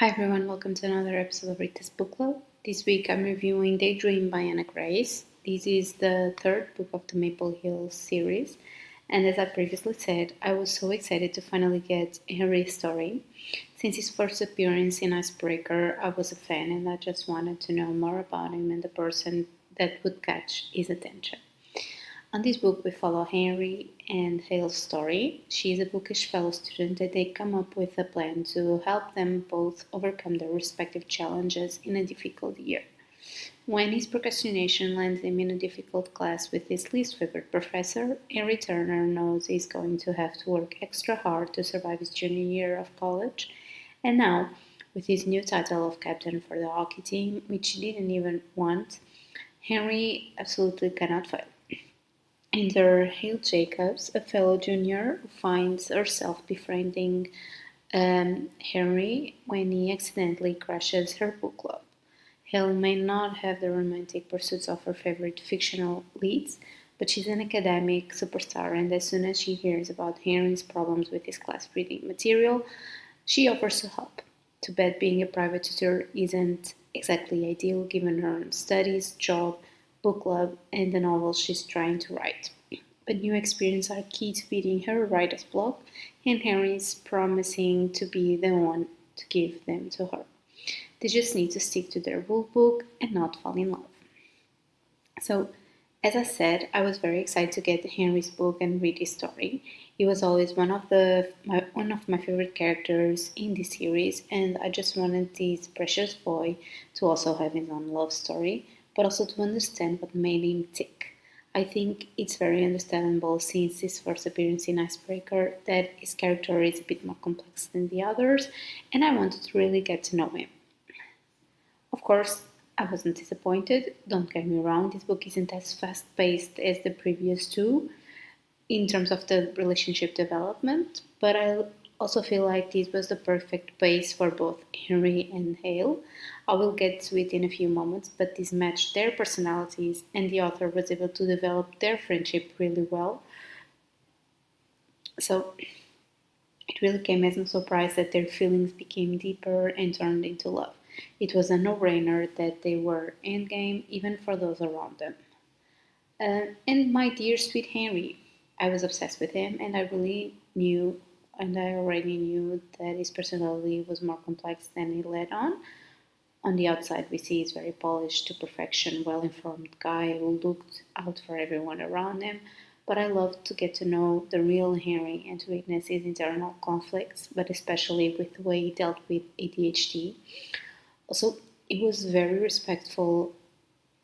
Hi everyone, welcome to another episode of Rita's Book Club. This week I'm reviewing Daydream by Anna Grace. This is the third book of the Maple Hill series, and as I previously said, I was so excited to finally get Henry's story. Since his first appearance in Icebreaker, I was a fan and I just wanted to know more about him and the person that would catch his attention. On this book, we follow Henry and Hale's story. She is a bookish fellow student and they come up with a plan to help them both overcome their respective challenges in a difficult year. When his procrastination lands him in a difficult class with his least favorite professor, Henry Turner knows he's going to have to work extra hard to survive his junior year of college. And now, with his new title of captain for the hockey team, which he didn't even want, Henry absolutely cannot fail. Enter Hale Jacobs, a fellow junior who finds herself befriending Henry when he accidentally crashes her book club. Hale may not have the romantic pursuits of her favorite fictional leads, but she's an academic superstar, and as soon as she hears about Henry's problems with his class reading material, she offers to help. Too bad being a private tutor isn't exactly ideal given her own studies, job, book club, and the novels she's trying to write. But new experiences are key to beating her writer's block, and Henry's promising to be the one to give them to her. They just need to stick to their rule book and not fall in love. So, as I said, I was very excited to get Henry's book and read his story. He was always one of my favorite characters in this series, and I just wanted this precious boy to also have his own love story, but also to understand what made him tick. I think it's very understandable since his first appearance in Icebreaker that his character is a bit more complex than the others, and I wanted to really get to know him. Of course, I wasn't disappointed. Don't get me wrong, this book isn't as fast paced as the previous two in terms of the relationship development, but I also feel like this was the perfect pace for both Henry and Hale. I will get to it in a few moments, but this matched their personalities, and the author was able to develop their friendship really well. So it really came as no surprise that their feelings became deeper and turned into love. It was a no-brainer that they were endgame even for those around them. And my dear sweet Henry, I was obsessed with him, and I already knew that his personality was more complex than he let on. On the outside, we see he's very polished to perfection, well-informed guy who looked out for everyone around him. But I loved to get to know the real Henry and to witness his internal conflicts, but especially with the way he dealt with ADHD. Also, he was very respectful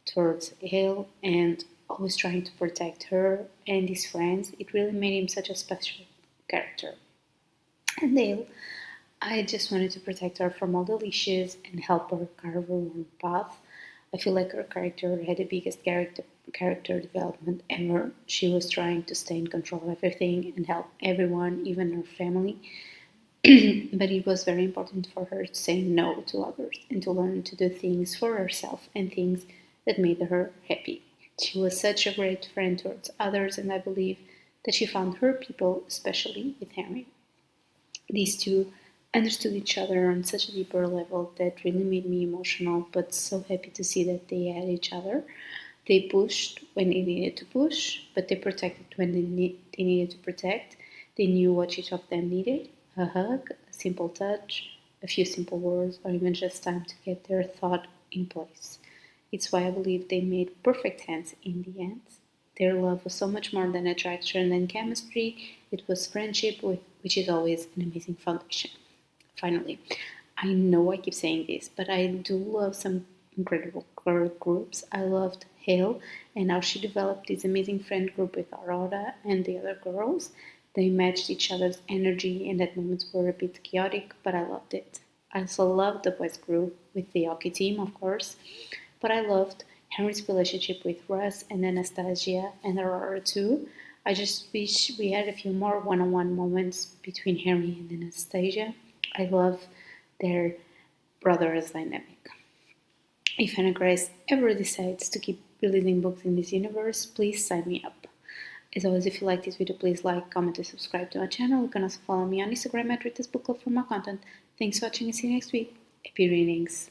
towards Hale and always trying to protect her and his friends. It really made him such a special character. And Hale, I just wanted to protect her from all the leashes and help her carve her own path. I feel like her character had the biggest character development ever. She was trying to stay in control of everything and help everyone, even her family. But it was very important for her to say no to others and to learn to do things for herself and things that made her happy. She was such a great friend towards others, and I believe that she found her people, especially with Henry. These two understood each other on such a deeper level that really made me emotional, but so happy to see that they had each other. They pushed when they needed to push, but they protected when they needed to protect. They knew what each of them needed: a hug, a simple touch, a few simple words, or even just time to get their thought in place. It's why I believe they made perfect sense in the end. Their love was so much more than attraction and chemistry. It was friendship, which is always an amazing foundation. Finally, I know I keep saying this, but I do love some incredible girl groups. I loved Hale and how she developed this amazing friend group with Aurora and the other girls. They matched each other's energy, and at moments were a bit chaotic, but I loved it. I also loved the boys group with the hockey team, of course, but I loved Henry's relationship with Russ and Anastasia and Aurora too. I just wish we had a few more one-on-one moments between Henry and Anastasia. I love their brothers dynamic. If Anna Grace ever decides to keep releasing books in this universe, please sign me up. As always, if you like this video, please like, comment, and subscribe to my channel. You can also follow me on Instagram at ritasbookclub for more content. Thanks for watching and see you next week. Happy readings.